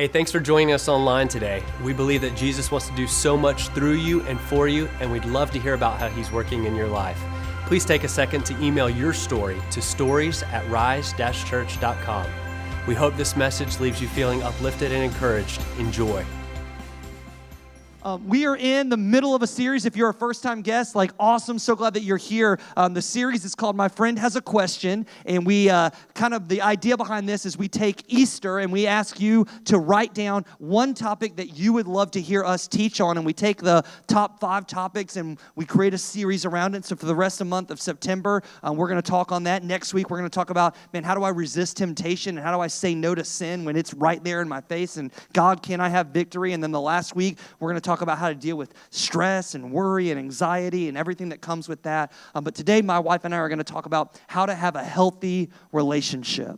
Hey, thanks for joining us online today. We believe that Jesus wants to do so much through you and for you, and we'd love to hear about how he's working in your life. Please take a second to email your story to stories@rise-church.com. We hope this message leaves you feeling uplifted and encouraged. Enjoy. We are in the middle of a series. If you're a first-time guest, awesome. So glad that you're here. The series is called My Friend Has a Question. And we the idea behind this is we take Easter and we ask you to write down one topic that you would love to hear us teach on. And we take the top 5 topics and we create a series around it. So for the rest of the month of September, we're going to talk on that. Next week, we're going to talk about, how do I resist temptation? And how do I say no to sin when it's right there in my face? And God, can I have victory? And then the last week, we're going to talk about how to deal with stress and worry and anxiety and everything that comes with that. But today, my wife and I are going to talk about how to have a healthy relationship.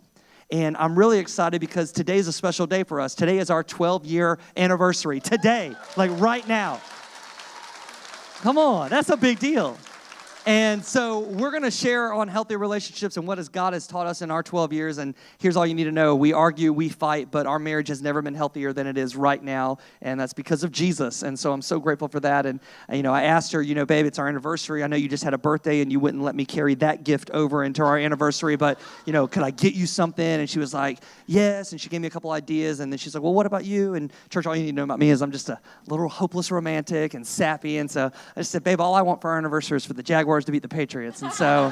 And I'm really excited because today is a special day for us. Today is our 12-year anniversary. Today, right now. Come on, that's a big deal. And so we're going to share on healthy relationships and what God has taught us in our 12 years. And here's all you need to know. We argue, we fight, but our marriage has never been healthier than it is right now. And that's because of Jesus. And so I'm so grateful for that. And, I asked her, babe, it's our anniversary. I know you just had a birthday and you wouldn't let me carry that gift over into our anniversary. But, could I get you something? And she was like, yes. And she gave me a couple ideas. And then she's like, well, what about you? And church, all you need to know about me is I'm just a little hopeless romantic and sappy. And so I just said, babe, all I want for our anniversary is for the Jaguars to beat the Patriots. And so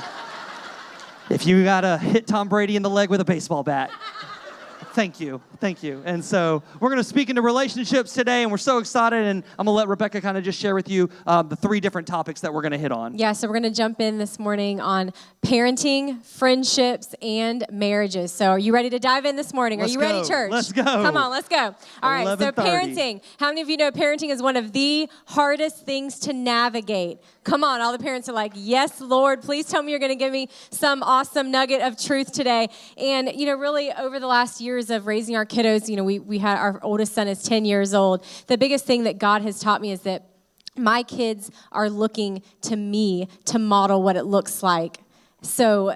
if you got to hit Tom Brady in the leg with a baseball bat, thank you. And so we're going to speak into relationships today, and we're so excited, and I'm going to let Rebecca kind of just share with you the 3 different topics that we're going to hit on. Yeah, so we're going to jump in this morning on parenting, friendships, and marriages. So are you ready to dive in this morning? Let's are you go. ready, church? Let's go. Come on, let's go. All right, so parenting. How many of you know parenting is one of the hardest things to navigate? Come on, all the parents are like, yes, Lord, please tell me you're going to give me some awesome nugget of truth today. And, really over the last years of raising our kiddos, we had our oldest son is 10 years old. The biggest thing that God has taught me is that my kids are looking to me to model what it looks like. So,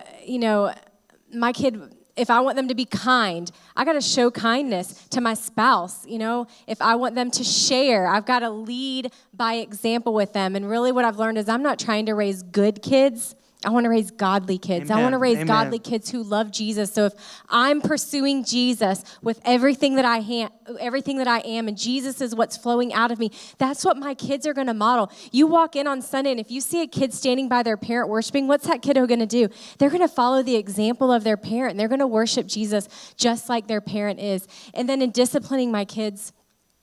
my kid, if I want them to be kind, I got to show kindness to my spouse. If I want them to share, I've got to lead by example with them. And really what I've learned is I'm not trying to raise good kids. I want to raise godly kids. Amen. I want to raise Amen. godly kids who love Jesus. So if I'm pursuing Jesus with everything that I am, and Jesus is what's flowing out of me, that's what my kids are going to model. You walk in on Sunday, and if you see a kid standing by their parent worshiping, what's that kiddo going to do? They're going to follow the example of their parent. And they're going to worship Jesus just like their parent is. And then in disciplining my kids,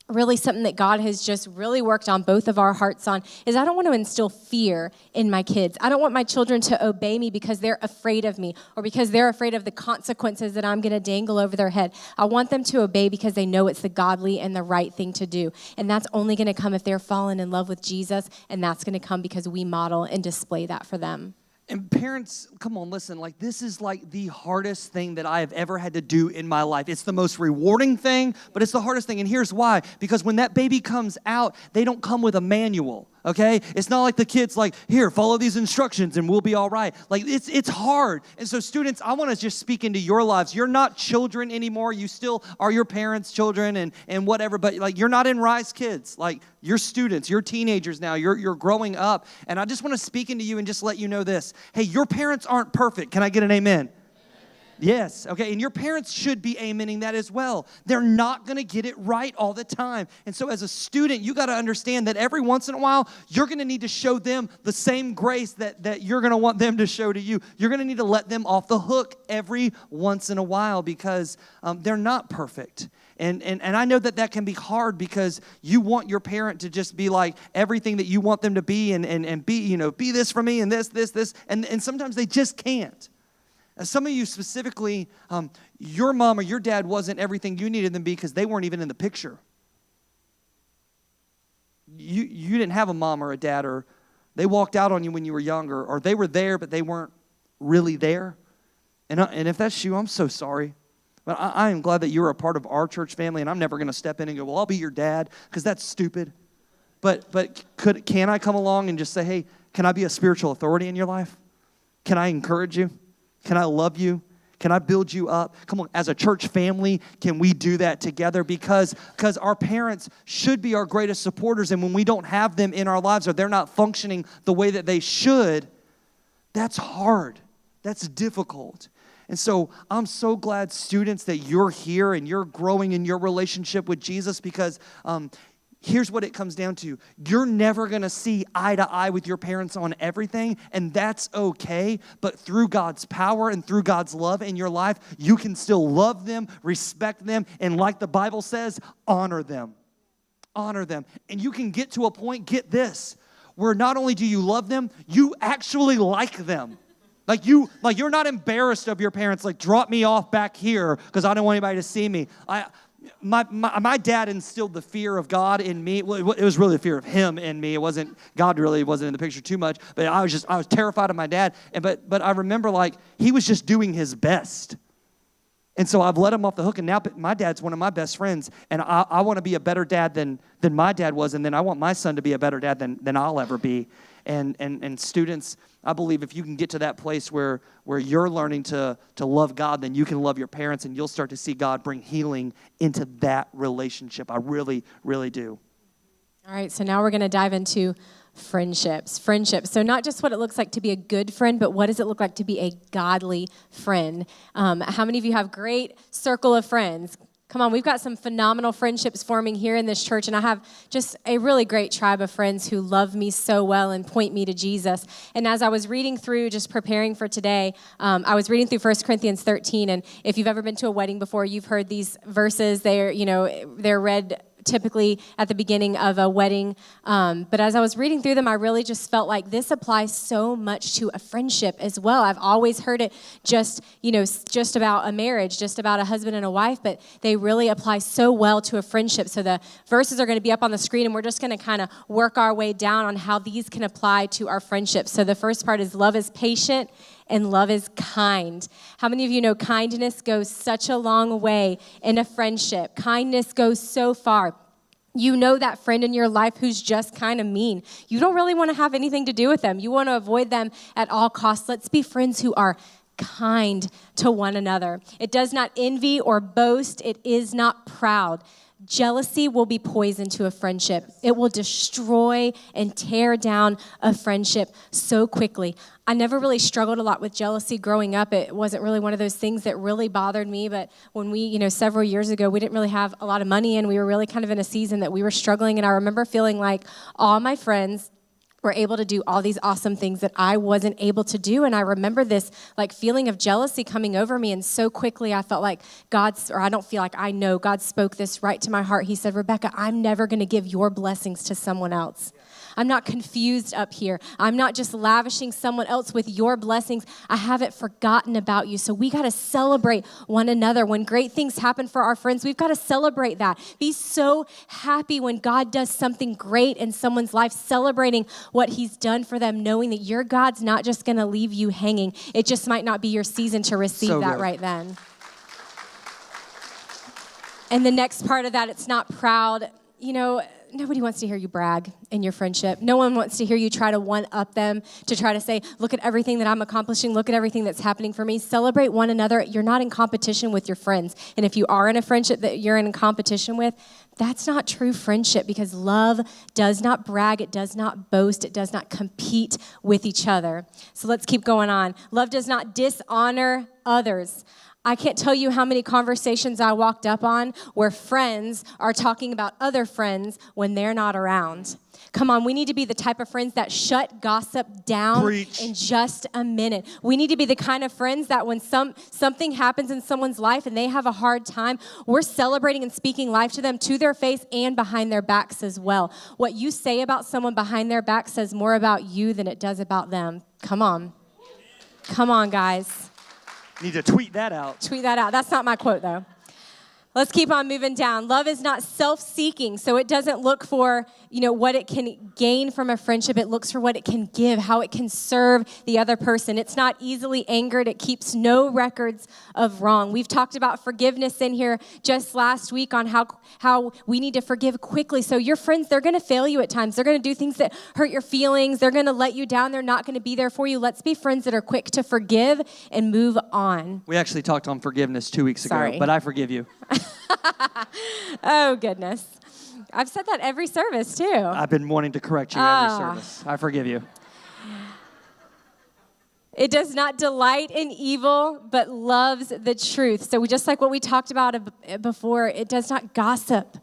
really something that God has just really worked on both of our hearts on is I don't want to instill fear in my kids. I don't want my children to obey me because they're afraid of me or because they're afraid of the consequences that I'm going to dangle over their head. I want them to obey because they know it's the godly and the right thing to do. And that's only going to come if they're fallen in love with Jesus, and that's going to come because we model and display that for them. And parents, come on, listen, this is the hardest thing that I have ever had to do in my life. It's the most rewarding thing, but it's the hardest thing. And here's why. Because when that baby comes out, they don't come with a manual. Okay? It's not like the kid's here, follow these instructions and we'll be all right. It's hard. And so students, I want to just speak into your lives. You're not children anymore. You still are your parents' children and whatever, but you're not in Rise Kids. You're students, you're teenagers now, you're growing up. And I just want to speak into you and just let you know this. Hey, your parents aren't perfect. Can I get an amen? Yes, okay, and your parents should be amening that as well. They're not going to get it right all the time. And so as a student, you got to understand that every once in a while, you're going to need to show them the same grace that you're going to want them to show to you. You're going to need to let them off the hook every once in a while because they're not perfect. And I know that can be hard because you want your parent to just be like everything that you want them to be and be, be this for me and this, and sometimes they just can't. Some of you specifically, your mom or your dad wasn't everything you needed them to be because they weren't even in the picture. You didn't have a mom or a dad, or they walked out on you when you were younger, or they were there but they weren't really there. And if that's you, I'm so sorry. But I am glad that you're a part of our church family, and I'm never going to step in and go, well, I'll be your dad, because that's stupid. But can I come along and just say, hey, can I be a spiritual authority in your life? Can I encourage you? Can I love you? Can I build you up? Come on, as a church family, can we do that together? Because our parents should be our greatest supporters, and when we don't have them in our lives or they're not functioning the way that they should, that's hard. That's difficult. And so I'm so glad, students, that you're here and you're growing in your relationship with Jesus, because here's what it comes down to. You're never going to see eye to eye with your parents on everything, and that's okay. But through God's power and through God's love in your life, you can still love them, respect them, and like the Bible says, honor them. Honor them. And you can get to a point, get this, where not only do you love them, you actually like them. Like you're not embarrassed of your parents, like, drop me off back here because I don't want anybody to see me. My dad instilled the fear of God in me. Well, it was really the fear of him in me. It wasn't, God really wasn't in the picture too much, but I was terrified of my dad. But I remember, like, he was just doing his best. And so I've let him off the hook, and now my dad's one of my best friends, and I want to be a better dad than my dad was, and then I want my son to be a better dad than I'll ever be. And students, I believe if you can get to that place where you're learning to love God, then you can love your parents, and you'll start to see God bring healing into that relationship. I really, really do. All right, so now we're going to dive into friendships. So not just what it looks like to be a good friend, but what does it look like to be a godly friend? How many of you have great circle of friends? Come on, we've got some phenomenal friendships forming here in this church, and I have just a really great tribe of friends who love me so well and point me to Jesus. And as I was reading through, just preparing for today, I was reading through 1 Corinthians 13, and if you've ever been to a wedding before, you've heard these verses. They're read typically at the beginning of a wedding. But as I was reading through them, I really just felt like this applies so much to a friendship as well. I've always heard it just about a marriage, just about a husband and a wife, but they really apply so well to a friendship. So the verses are going to be up on the screen, and we're just going to kind of work our way down on how these can apply to our friendships. So the first part is love is patient and love is kind. How many of you know kindness goes such a long way in a friendship? Kindness goes so far. You know that friend in your life who's just kind of mean. You don't really want to have anything to do with them. You want to avoid them at all costs. Let's be friends who are kind to one another. It does not envy or boast. It is not proud. Jealousy will be poison to a friendship. It will destroy and tear down a friendship so quickly. I never really struggled a lot with jealousy growing up. It wasn't really one of those things that really bothered me. But when we, several years ago, we didn't really have a lot of money, and we were really kind of in a season that we were struggling. And I remember feeling like all my friends were able to do all these awesome things that I wasn't able to do. And I remember this like feeling of jealousy coming over me. And so quickly I felt like I know God spoke this right to my heart. He said, Rebecca, I'm never going to give your blessings to someone else. I'm not confused up here. I'm not just lavishing someone else with your blessings. I haven't forgotten about you. So we got to celebrate one another. When great things happen for our friends, we've got to celebrate that. Be so happy when God does something great in someone's life, celebrating what he's done for them, knowing that your God's not just going to leave you hanging. It just might not be your season to receive that right then. And the next part of that, it's not proud. Nobody wants to hear you brag in your friendship. No one wants to hear you try to one-up them, to try to say, look at everything that I'm accomplishing, look at everything that's happening for me. Celebrate one another. You're not in competition with your friends. And if you are in a friendship that you're in competition with, that's not true friendship, because love does not brag, it does not boast, it does not compete with each other. So let's keep going on. Love does not dishonor others. I can't tell you how many conversations I walked up on where friends are talking about other friends when they're not around. Come on, we need to be the type of friends that shut gossip down in just a minute. We need to be the kind of friends that when something happens in someone's life and they have a hard time, we're celebrating and speaking life to them to their face and behind their backs as well. What you say about someone behind their back says more about you than it does about them. Come on. Come on, guys. Need to tweet that out. Tweet that out. That's not my quote, though. Let's keep on moving down. Love is not self-seeking, so it doesn't look for, what it can gain from a friendship. It looks for what it can give, how it can serve the other person. It's not easily angered. It keeps no records of wrong. We've talked about forgiveness in here just last week on how we need to forgive quickly. So your friends, they're going to fail you at times. They're going to do things that hurt your feelings. They're going to let you down. They're not going to be there for you. Let's be friends that are quick to forgive and move on. We actually talked on forgiveness 2 weeks ago, but I forgive you. Oh, goodness. I've said that every service, too. I've been wanting to correct you every service. I forgive you. It does not delight in evil, but loves the truth. So just like what we talked about before, it does not gossip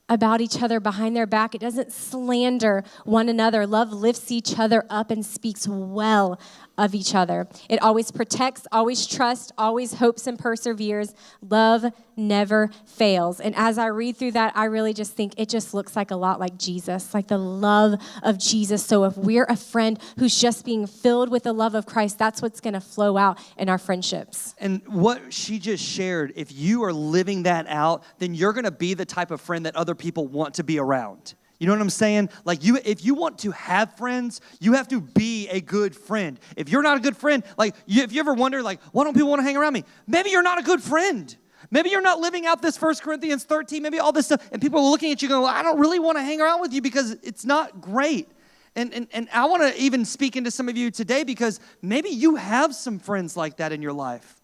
about each other behind their back. It doesn't slander one another. Love lifts each other up and speaks well of each other. It always protects, always trusts, always hopes and perseveres. Love never fails. And as I read through that, I really just think it just looks like a lot like Jesus, like the love of Jesus. So if we're a friend who's just being filled with the love of Christ, that's what's going to flow out in our friendships. And what she just shared, if you are living that out, then you're going to be the type of friend that other people want to be around. You know what I'm saying? Like if you want to have friends, you have to be a good friend. If you're not a good friend, if you ever wonder, why don't people want to hang around me? Maybe you're not a good friend. Maybe you're not living out this 1 Corinthians 13, maybe all this stuff, and people are looking at you going, well, I don't really want to hang around with you because it's not great. And I want to even speak into some of you today because maybe you have some friends like that in your life.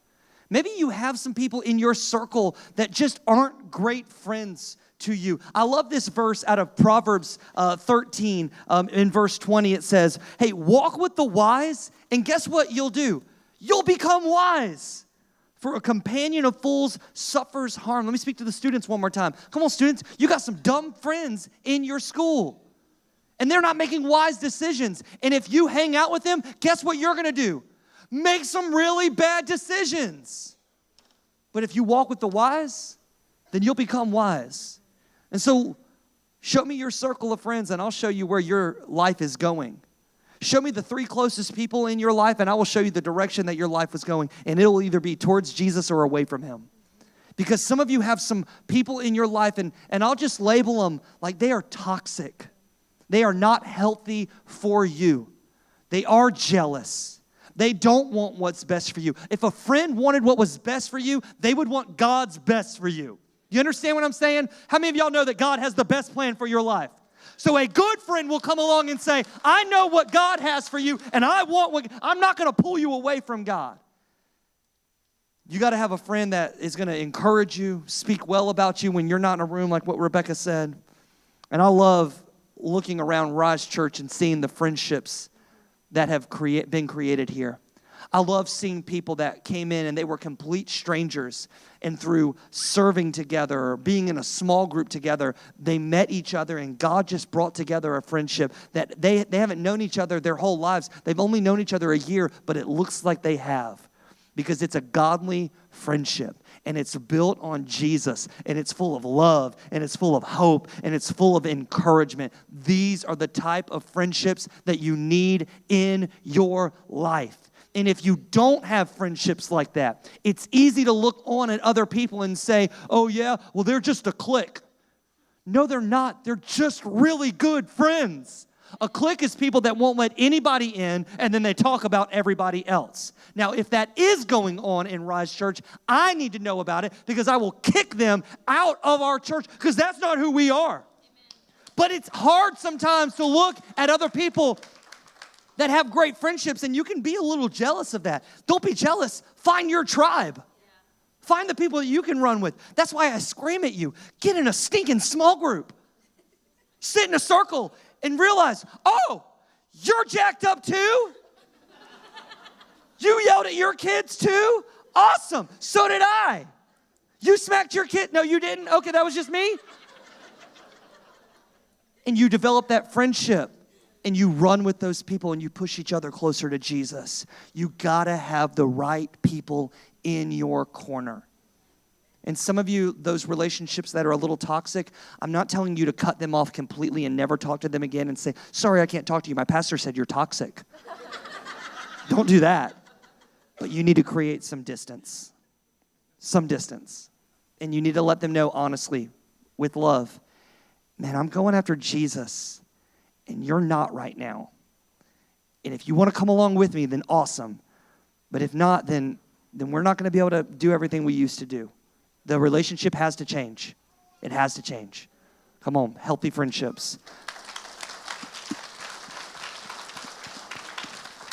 Maybe you have some people in your circle that just aren't great friends to you. I love this verse out of Proverbs 13. In verse 20, it says, hey, walk with the wise, and guess what you'll do? You'll become wise. For a companion of fools suffers harm. Let me speak to the students one more time. Come on, students. You got some dumb friends in your school, and they're not making wise decisions. And if you hang out with them, guess what you're going to do? Make some really bad decisions. But if you walk with the wise, then you'll become wise. And so show me your circle of friends, and I'll show you where your life is going. Show me the 3 closest people in your life, and I will show you the direction that your life is going. And it will either be towards Jesus or away from him. Because some of you have some people in your life, and I'll just label them like they are toxic. They are not healthy for you. They are jealous. They don't want what's best for you. If a friend wanted what was best for you, they would want God's best for you. You understand what I'm saying? How many of y'all know that God has the best plan for your life? So a good friend will come along and say, I know what God has for you, and I'm not going to pull you away from God. You got to have a friend that is going to encourage you, speak well about you when you're not in a room, like what Rebecca said. And I love looking around Rise Church and seeing the friendships that have been created here. I love seeing people that came in and they were complete strangers, and through serving together or being in a small group together, they met each other, and God just brought together a friendship that they haven't known each other their whole lives. They've only known each other a year, but it looks like they have, because it's a godly friendship, and it's built on Jesus, and it's full of love, and it's full of hope, and it's full of encouragement. These are the type of friendships that you need in your life. And if you don't have friendships like that, it's easy to look on at other people and say, oh yeah, well, they're just a clique. No, they're not. They're just really good friends. A clique is people that won't let anybody in, and then they talk about everybody else. Now, if that is going on in Rise Church, I need to know about it, because I will kick them out of our church, because that's not who we are. Amen. But it's hard sometimes to look at other people that have great friendships, and you can be a little jealous of that. Don't be jealous. Find your tribe. Find the people that you can run with. That's why I scream at you. Get in a stinking small group. Sit in a circle and realize, oh, you're jacked up too? You yelled at your kids too? Awesome. So did I. You smacked your kid? No, you didn't? Okay, that was just me? And you develop that friendship. And you run with those people, and you push each other closer to Jesus. You gotta have the right people in your corner. And some of you, those relationships that are a little toxic, I'm not telling you to cut them off completely and never talk to them again and say, sorry, I can't talk to you. My pastor said you're toxic. Don't do that. But you need to create some distance. Some distance. And you need to let them know honestly, with love, man, I'm going after Jesus, and you're not right now. And if you want to come along with me, then awesome. But if not, then we're not going to be able to do everything we used to do. The relationship has to change. It has to change. Come on, healthy friendships.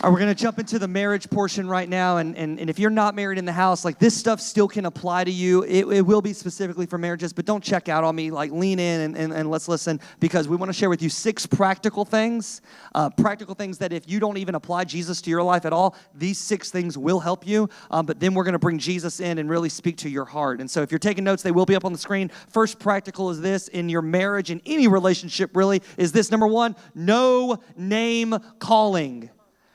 All right, we're going to jump into the marriage portion right now. And if you're not married in the house, like this stuff still can apply to you. It will be specifically for marriages, but don't check out on me. Like lean in and let's listen, because we want to share with you 6 practical things that if you don't even apply Jesus to your life at all, these 6 things will help you. But then we're going to bring Jesus in and really speak to your heart. And so if you're taking notes, they will be up on the screen. First practical is this in your marriage, in any relationship really, is this. Number 1, no name calling.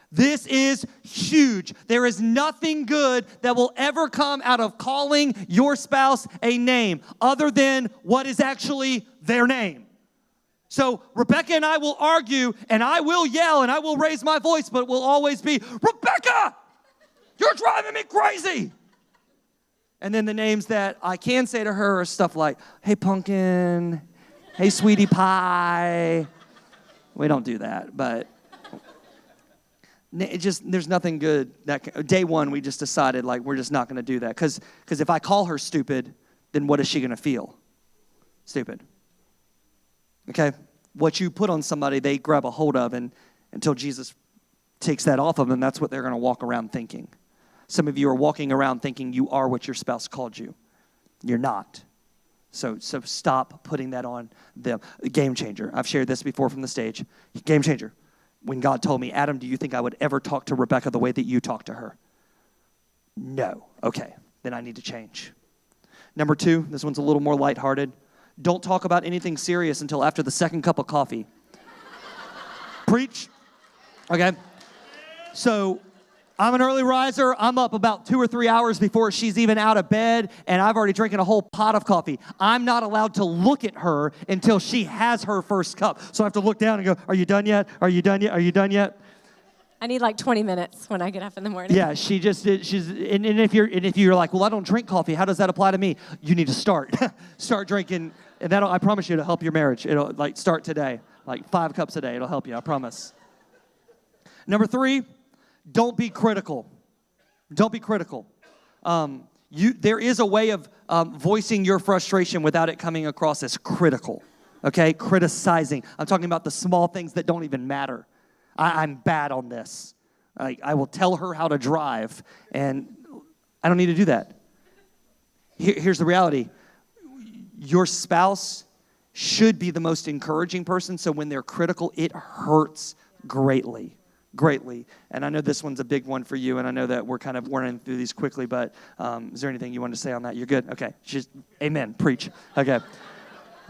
This is huge. There is nothing good that will ever come out of calling your spouse a name other than what is actually their name. So Rebecca and I will argue, and I will yell, and I will raise my voice, but it will always be, Rebecca, you're driving me crazy. And then the names that I can say to her are stuff like, hey, pumpkin, hey, sweetie pie. We don't do that, but there's nothing good. Day 1, we just decided, like, we're just not going to do that. Because if I call her stupid, then what is she going to feel? Stupid. Okay? What you put on somebody, they grab a hold of, and until Jesus takes that off of them, that's what they're going to walk around thinking. Some of you are walking around thinking you are what your spouse called you. You're not. So stop putting that on them. Game changer. I've shared this before from the stage. Game changer. When God told me, Adam, do you think I would ever talk to Rebecca the way that you talk to her? No. Okay, then I need to change. Number 2, this one's a little more lighthearted. Don't talk about anything serious until after the 2nd cup of coffee. Preach. Okay. So I'm an early riser. I'm up about 2 or 3 hours before she's even out of bed, and I've already drinking a whole pot of coffee. I'm not allowed to look at her until she has her first cup. So I have to look down and go, are you done yet? Are you done yet? Are you done yet? I need like 20 minutes when I get up in the morning. Yeah, she's and if you're like, well, I don't drink coffee, how does that apply to me? You need to start drinking, and that'll, I promise you, it'll help your marriage. It'll like start today, like 5 cups a day. It'll help you, I promise. Number 3. Don't be critical. Don't be critical. There is a way of voicing your frustration without it coming across as critical, okay? Criticizing. I'm talking about the small things that don't even matter. I'm bad on this. I will tell her how to drive, and I don't need to do that. Here's the reality. Your spouse should be the most encouraging person, so when they're critical, it hurts greatly. And I know this one's a big one for you, and I know that we're kind of running through these quickly, but is there anything you want to say on that? You're good? Okay. Just amen. Preach. Okay.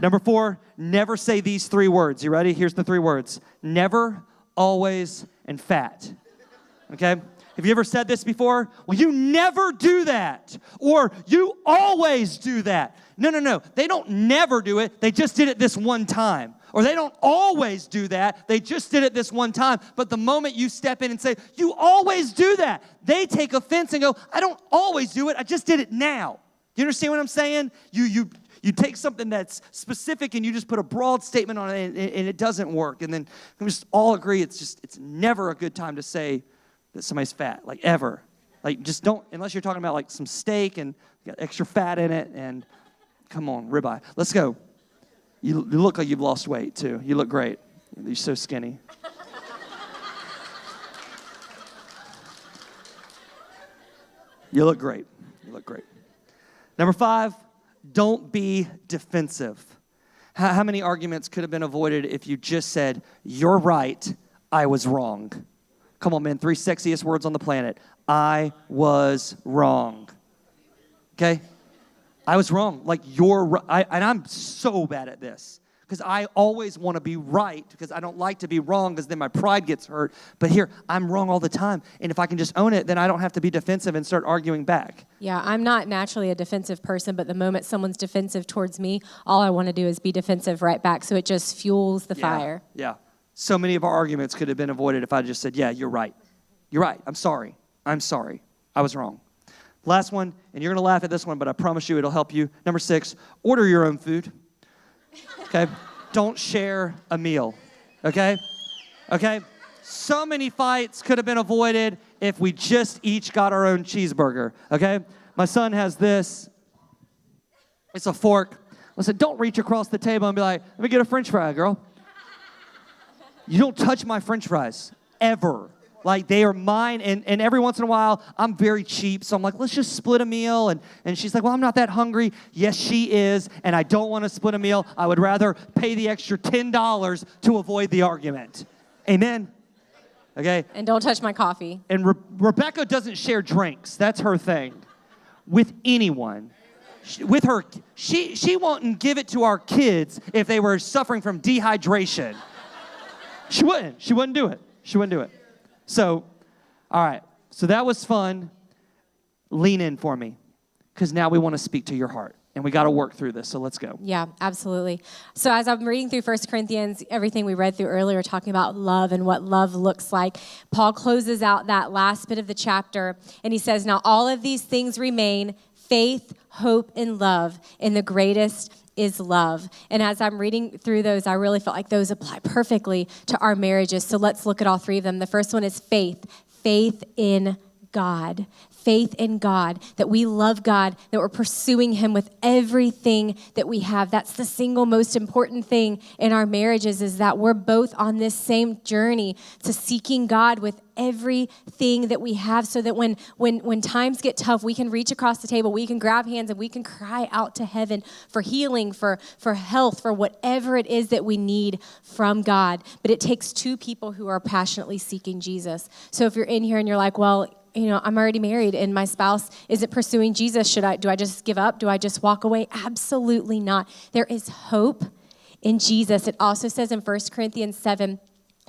Number 4, never say these 3 words. You ready? Here's the 3 words. Never, always, and fat. Okay? Have you ever said this before? Well, you never do that. Or you always do that. No. They don't never do it. They just did it this one time. Or they don't always do that. They just did it this one time. But the moment you step in and say, you always do that, they take offense and go, I don't always do it. I just did it now. Do you understand what I'm saying? You take something that's specific and you just put a broad statement on it, and it doesn't work. And then we just all agree it's never a good time to say that somebody's fat, like ever. Like just don't, unless you're talking about like some steak and got extra fat in it, and come on, ribeye. Let's go. You look like you've lost weight, too. You look great. You're so skinny. You look great. Number 5, don't be defensive. How many arguments could have been avoided if you just said, you're right, I was wrong? Come on, man, 3 sexiest words on the planet. I was wrong. Okay? I was wrong. Like, and I'm so bad at this because I always want to be right because I don't like to be wrong because then my pride gets hurt. But here, I'm wrong all the time. And if I can just own it, then I don't have to be defensive and start arguing back. Yeah, I'm not naturally a defensive person, but the moment someone's defensive towards me, all I want to do is be defensive right back. So it just fuels the fire. Yeah. So many of our arguments could have been avoided if I just said, yeah, you're right. You're right. I'm sorry. I was wrong. Last one, and you're going to laugh at this one, but I promise you it'll help you. Number 6, order your own food. Okay? Don't share a meal. Okay? Okay? So many fights could have been avoided if we just each got our own cheeseburger. Okay? My son has this. It's a fork. Listen, don't reach across the table and be like, let me get a French fry, girl. You don't touch my French fries, ever. Like, they are mine, and every once in a while, I'm very cheap, so I'm like, let's just split a meal, and she's like, well, I'm not that hungry. Yes, she is, and I don't want to split a meal. I would rather pay the extra $10 to avoid the argument. Amen? Okay? And don't touch my coffee. And Rebecca doesn't share drinks. That's her thing. With anyone. With her, she won't give it to our kids if they were suffering from dehydration. She wouldn't do it. She wouldn't do it. So, all right. So that was fun. Lean in for me, because now we want to speak to your heart. And we got to work through this, so let's go. Yeah, absolutely. So as I'm reading through 1 Corinthians, everything we read through earlier, talking about love and what love looks like, Paul closes out that last bit of the chapter, and he says, now all of these things remain, faith, hope, and love, and the greatest is love. And as I'm reading through those, I really felt like those apply perfectly to our marriages. So let's look at all 3 of them. The first one is faith. Faith in God. Faith in God, that we love God, that we're pursuing him with everything that we have. That's the single most important thing in our marriages, is that we're both on this same journey to seeking God with everything that we have, so that when times get tough, we can reach across the table, we can grab hands, and we can cry out to heaven for healing, for health, for whatever it is that we need from God. But it takes 2 people who are passionately seeking Jesus. So if you're in here and you're like, well, I'm already married and my spouse isn't pursuing Jesus. Do I just give up? Do I just walk away? Absolutely not. There is hope in Jesus. It also says in 1 Corinthians 7,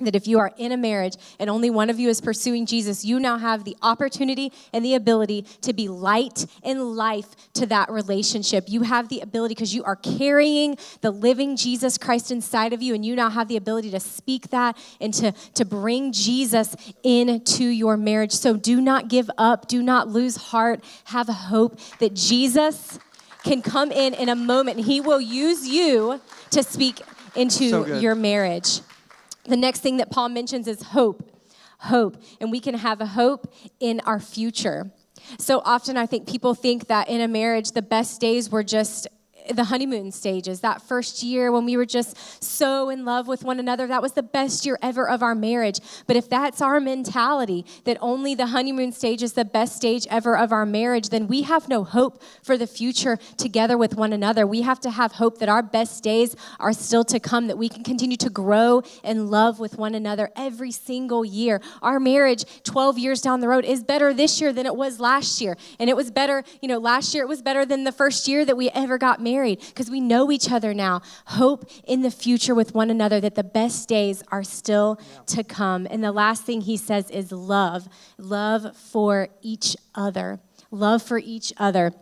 that if you are in a marriage and only one of you is pursuing Jesus, you now have the opportunity and the ability to be light and life to that relationship. You have the ability, because you are carrying the living Jesus Christ inside of you, and you now have the ability to speak that and to bring Jesus into your marriage. So do not give up. Do not lose heart. Have hope that Jesus can come in a moment, and he will use you to speak into your marriage. The next thing that Paul mentions is hope. Hope. And we can have a hope in our future. So often I think people think that in a marriage, the best days were just the honeymoon stages. That first year when we were just so in love with one another, that was the best year ever of our marriage. But if that's our mentality, that only the honeymoon stage is the best stage ever of our marriage, then we have no hope for the future together with one another. We have to have hope that our best days are still to come, that we can continue to grow and love with one another every single year. Our marriage 12 years down the road is better this year than it was last year. And it was better, last year it was better than the first year that we ever got married, because we know each other now. Hope in the future with one another, that the best days are still to come. And the last thing he says is love. Love for each other. Love for each other.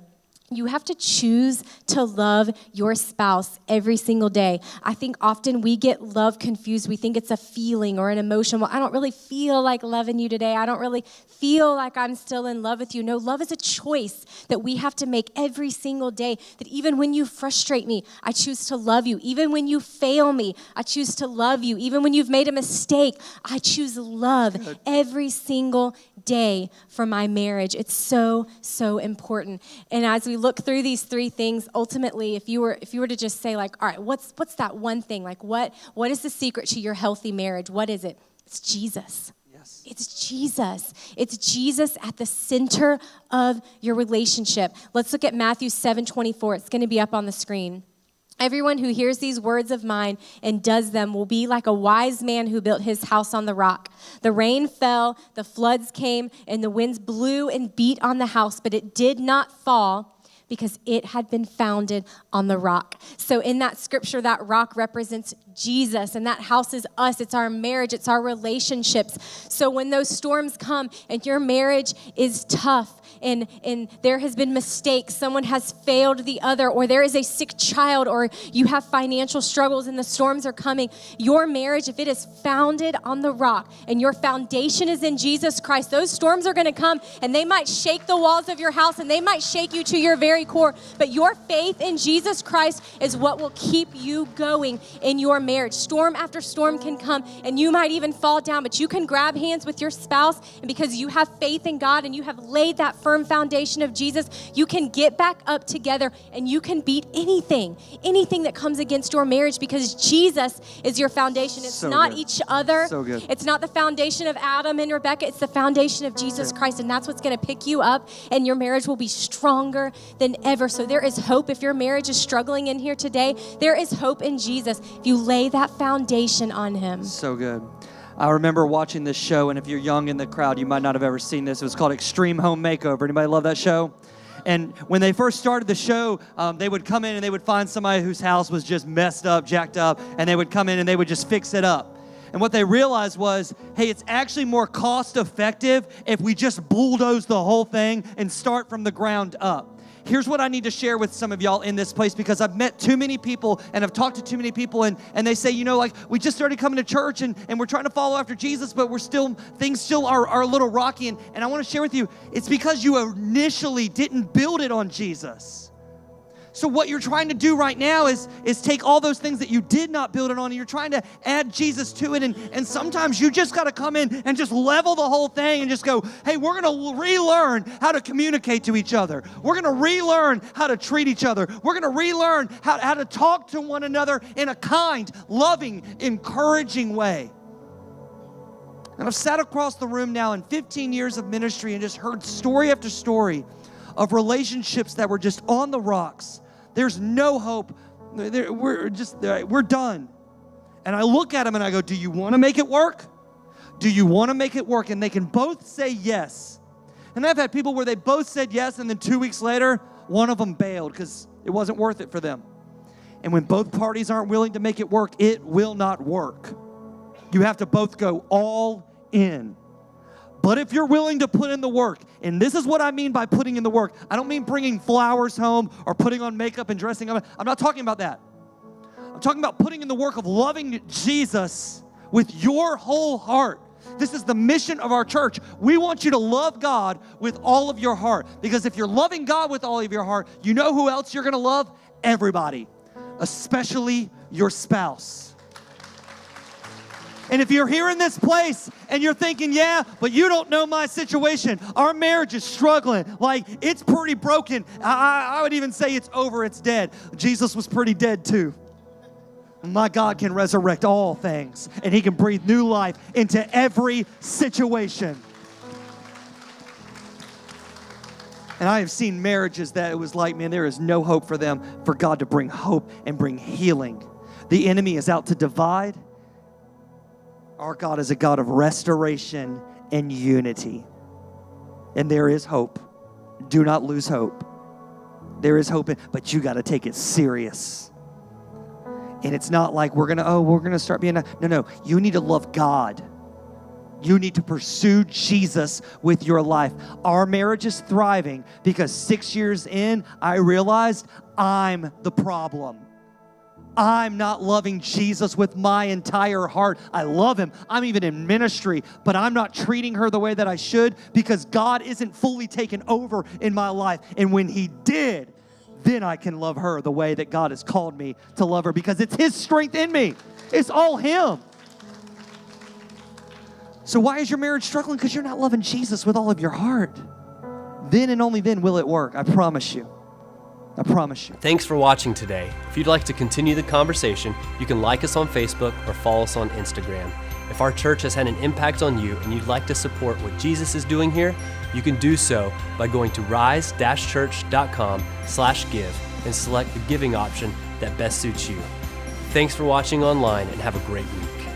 You have to choose to love your spouse every single day. I think often we get love confused. We think it's a feeling or an emotion. Well, I don't really feel like loving you today. I don't really feel like I'm still in love with you. No, love is a choice that we have to make every single day. That even when you frustrate me, I choose to love you. Even when you fail me, I choose to love you. Even when you've made a mistake, I choose love every single day for my marriage. It's so, so important. And as we look through these 3 things, ultimately, if you were to just say, like, all right, what's that one thing? Like, what is the secret to your healthy marriage? What is it? It's Jesus. Yes. It's Jesus. It's Jesus at the center of your relationship. Let's look at Matthew 7:24. It's going to be up on the screen. Everyone who hears these words of mine and does them will be like a wise man who built his house on the rock. The rain fell, the floods came, and the winds blew and beat on the house, but it did not fall, because it had been founded on the rock. So in that scripture, that rock represents Jesus, and that house is us. It's our marriage. It's our relationships. So when those storms come and your marriage is tough and there has been mistakes, someone has failed the other, or there is a sick child, or you have financial struggles and the storms are coming, your marriage, if it is founded on the rock and your foundation is in Jesus Christ, those storms are going to come and they might shake the walls of your house and they might shake you to your very core, but your faith in Jesus Christ is what will keep you going in your marriage. Storm after storm can come and you might even fall down, but you can grab hands with your spouse, and because you have faith in God and you have laid that firm foundation of Jesus, you can get back up together and you can beat anything that comes against your marriage, because Jesus is your foundation. It's So not good. each other. So good. It's not the foundation of Adam and Rebecca. It's the foundation of Jesus Christ, and that's what's going to pick you up, and your marriage will be stronger than ever. So there is hope. If your marriage is struggling in here today, there is hope in Jesus if you lay that foundation on him. So good. I remember watching this show, and if you're young in the crowd, you might not have ever seen this. It was called Extreme Home Makeover. Anybody love that show? And when they first started the show, they would come in and they would find somebody whose house was just messed up, jacked up, and they would come in and they would just fix it up. And what they realized was, hey, it's actually more cost effective if we just bulldoze the whole thing and start from the ground up. Here's what I need to share with some of y'all in this place, because I've met too many people and I've talked to too many people, and they say, you know, like, we just started coming to church and we're trying to follow after Jesus, but things still are a little rocky. And I want to share with you, it's because you initially didn't build it on Jesus. So what you're trying to do right now is take all those things that you did not build it on, and you're trying to add Jesus to it. And sometimes you just got to come in and just level the whole thing and just go, hey, we're going to relearn how to communicate to each other. We're going to relearn how to treat each other. We're going to relearn how to talk to one another in a kind, loving, encouraging way. And I've sat across the room now in 15 years of ministry and just heard story after story of relationships that were just on the rocks. There's no hope. We're done. And I look at them and I go, do you want to make it work? Do you want to make it work? And they can both say yes. And I've had people where they both said yes, and then 2 weeks later, one of them bailed because it wasn't worth it for them. And when both parties aren't willing to make it work, it will not work. You have to both go all in. But if you're willing to put in the work, and this is what I mean by putting in the work. I don't mean bringing flowers home or putting on makeup and dressing up. I'm not talking about that. I'm talking about putting in the work of loving Jesus with your whole heart. This is the mission of our church. We want you to love God with all of your heart. Because if you're loving God with all of your heart, you know who else you're going to love? Everybody, especially your spouse. And if you're here in this place and you're thinking, yeah, but you don't know my situation. Our marriage is struggling. Like, it's pretty broken. I would even say it's over, it's dead. Jesus was pretty dead too. My God can resurrect all things, and he can breathe new life into every situation. And I have seen marriages that it was like, man, there is no hope for them, for God to bring hope and bring healing. The enemy is out to divide. Our God is a God of restoration and unity. And there is hope. Do not lose hope. There is hope, but you got to take it serious. And it's not like we're going to start being, no. You need to love God. You need to pursue Jesus with your life. Our marriage is thriving because 6 years in, I realized I'm the problem. I'm not loving Jesus with my entire heart. I love him. I'm even in ministry, but I'm not treating her the way that I should because God isn't fully taken over in my life. And when he did, then I can love her the way that God has called me to love her, because it's his strength in me. It's all him. So why is your marriage struggling? Because you're not loving Jesus with all of your heart. Then and only then will it work. I promise you. I promise you. Thanks for watching today. If you'd like to continue the conversation, you can like us on Facebook or follow us on Instagram. If our church has had an impact on you and you'd like to support what Jesus is doing here, you can do so by going to rise-church.com/give and select the giving option that best suits you. Thanks for watching online, and have a great week.